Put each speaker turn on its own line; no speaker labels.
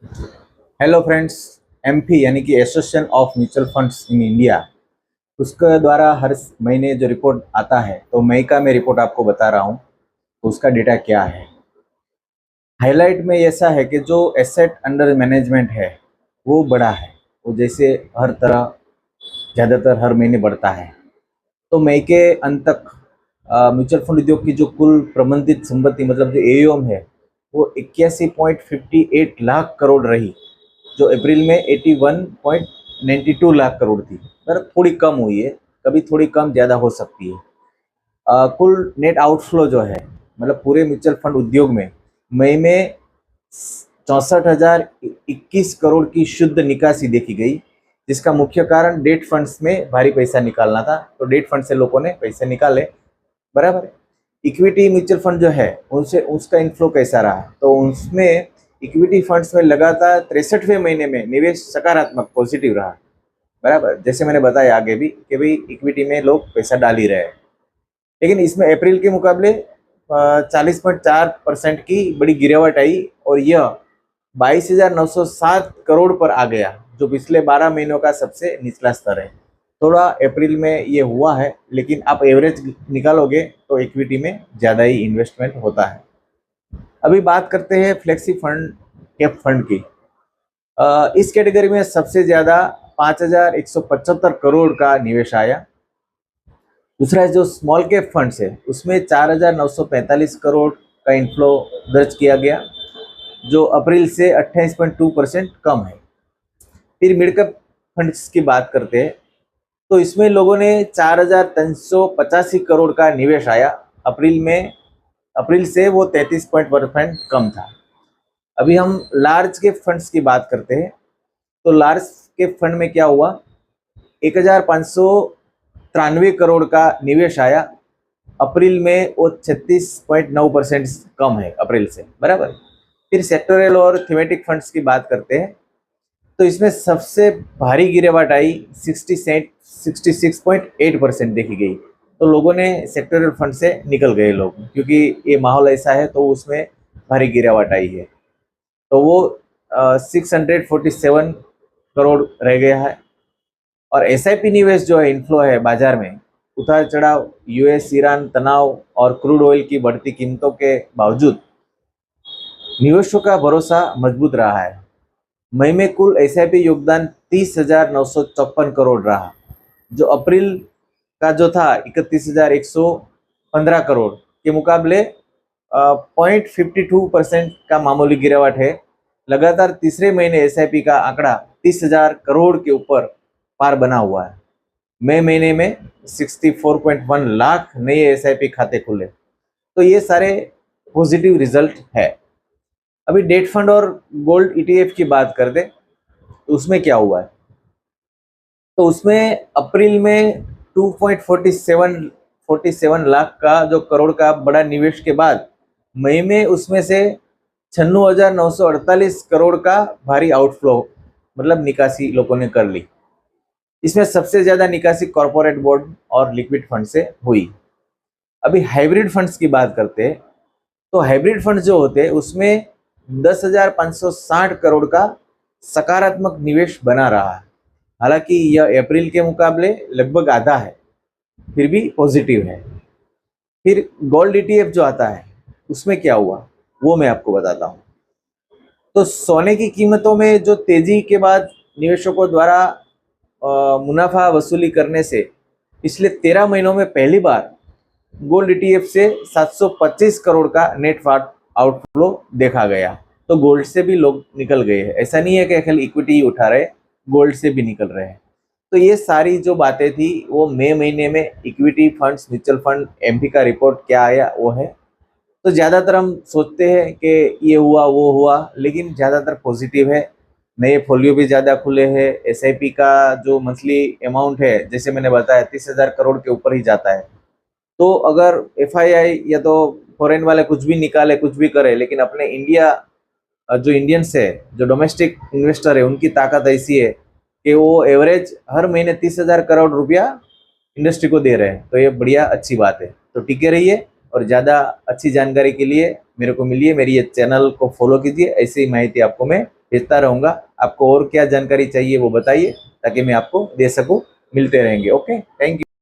Hello friends. AMFI यानी कि association of mutual funds in India, उसके द्वारा हर महीने जो रिपोर्ट आता है, तो मई का मैं रिपोर्ट आपको बता रहा हूँ। तो उसका डेटा क्या है, हाईलाइट में ऐसा है कि जो एसेट अंडर मैनेजमेंट है वो बड़ा है। वो जैसे हर तरह ज़्यादातर हर महीने बढ़ता है। तो मई के अंत तक म्यूचुअल फंड उद्योग की जो कुल प्रबंधित संपत्ति मतलब जो एयूएम है वो 81.58 लाख करोड़ रही, जो अप्रैल में 81.92 लाख करोड़ थी। पर थोड़ी कम हुई है, कभी थोड़ी कम ज़्यादा हो सकती है। कुल नेट आउटफ्लो जो है मतलब पूरे म्यूचुअल फंड उद्योग में मई में 64,021 करोड़ की शुद्ध निकासी देखी गई, जिसका मुख्य कारण डेट फंड्स में भारी पैसा निकालना था। तो डेट फंड से लोगों ने पैसे निकाले, बराबर। इक्विटी म्यूचुअल फंड जो है उनसे उसका इन्फ्लो कैसा रहा, तो उसमें इक्विटी फंड्स में लगातार 63वें महीने में निवेश सकारात्मक पॉजिटिव रहा, बराबर। जैसे मैंने बताया आगे भी कि भाई इक्विटी में लोग पैसा डाल ही रहे हैं, लेकिन इसमें अप्रैल के मुकाबले 40.4% की बड़ी गिरावट आई और यह 22,907 करोड़ पर आ गया, जो पिछले 12 महीनों का सबसे निचला स्तर है। थोड़ा अप्रैल में ये हुआ है, लेकिन आप एवरेज निकालोगे तो इक्विटी में ज़्यादा ही इन्वेस्टमेंट होता है। अभी बात करते हैं फ्लेक्सी फंड कैप फंड की। इस कैटेगरी में सबसे ज़्यादा 5,175 करोड़ का निवेश आया। दूसरा है जो स्मॉल कैप फंड्स है, उसमें 4,945 करोड़ का इनफ्लो दर्ज किया गया, जो अप्रैल से 28.2% कम है। फिर मिड कैप फंड्स की बात करते हैं, तो इसमें लोगों ने 4,385 करोड़ का निवेश आया। अप्रैल से वो 33% कम था। अभी हम लार्ज के फंड्स की बात करते हैं, तो लार्ज के फंड में क्या हुआ, 1,593 करोड़ का निवेश आया। अप्रैल में वो 36.9% कम है अप्रैल से, बराबर। फिर सेक्टोरल और थीमेटिक फंड्स की बात करते हैं, तो इसमें सबसे भारी गिरावट आई 66.8% देखी गई। तो लोगों ने सेक्टरल फंड से निकल गए लोग, क्योंकि ये माहौल ऐसा है, तो उसमें भारी गिरावट आई है। तो वो 647 करोड़ रह गया है। और एसआईपी निवेश जो है इन्फ्लो है बाजार में, उतार चढ़ाव, यूएस ईरान तनाव और क्रूड ऑयल की बढ़ती कीमतों के बावजूद निवेशों का भरोसा मजबूत रहा है। मई में कुल एसआईपी योगदान 30,954 करोड़ रहा, जो अप्रैल का जो था 31,115 करोड़ के मुकाबले 0.52% का मामूली गिरावट है। लगातार तीसरे महीने एसआईपी का आंकड़ा 30,000 करोड़ के ऊपर पार बना हुआ है। मई महीने में 64.1 लाख नए एसआईपी खाते खुले। तो ये सारे पॉजिटिव रिजल्ट है। अभी डेट फंड और गोल्ड ईटीएफ की बात कर दे, तो उसमें क्या हुआ है, तो उसमें अप्रैल में 2.47 लाख का जो करोड़ का बड़ा निवेश के बाद मई में उसमें से 96,948 करोड़ का भारी आउटफ्लो मतलब निकासी लोगों ने कर ली। इसमें सबसे ज्यादा निकासी कॉर्पोरेट बॉन्ड और लिक्विड फंड से हुई। अभी हाइब्रिड फंड्स की बात करते हैं, तो हाइब्रिड फंड जो होते हैं उसमें 10,560 करोड़ का सकारात्मक निवेश बना रहा है। हालांकि यह अप्रैल के मुकाबले लगभग आधा है, फिर भी पॉजिटिव है। फिर गोल्ड ईटीएफ जो आता है उसमें क्या हुआ वो मैं आपको बताता हूँ। तो सोने की कीमतों में जो तेजी के बाद निवेशकों द्वारा मुनाफा वसूली करने से पिछले 13 महीनों में पहली बार गोल्ड ईटीएफ से 725 करोड़ का नेट आउटफ्लो देखा गया। तो गोल्ड से भी लोग निकल गए हैं, ऐसा नहीं है कि खाली इक्विटी ही उठा रहे, गोल्ड से भी निकल रहे हैं। तो ये सारी जो बातें थी वो मई महीने में equity funds mutual fund MP का रिपोर्ट क्या आया वो है। तो ज़्यादातर हम सोचते हैं कि ये हुआ वो हुआ, लेकिन ज़्यादातर पॉजिटिव है। नए फोलियो भी ज़्यादा खुले हैं। एसआईपी का जो मंथली अमाउंट है, जैसे मैंने बताया, 30,000 करोड़ के ऊपर ही जाता है। तो अगर एफआईआई या तो फॉरेन वाले कुछ भी निकाले कुछ भी करे, लेकिन अपने इंडिया जो इंडियंस है, जो डोमेस्टिक इन्वेस्टर है, उनकी ताकत ऐसी है कि वो एवरेज हर महीने 30,000 करोड़ रुपया इंडस्ट्री को दे रहे हैं। तो ये बढ़िया अच्छी बात है। तो टिके रहिए और ज़्यादा अच्छी जानकारी के लिए मेरे को मिलिए, मेरी ये चैनल को फॉलो कीजिए, ऐसी ही माहिती आपको मैं भेजता रहूंगा। आपको और क्या जानकारी चाहिए वो बताइए ताकि मैं आपको दे सकूं। मिलते रहेंगे। Okay, thank you.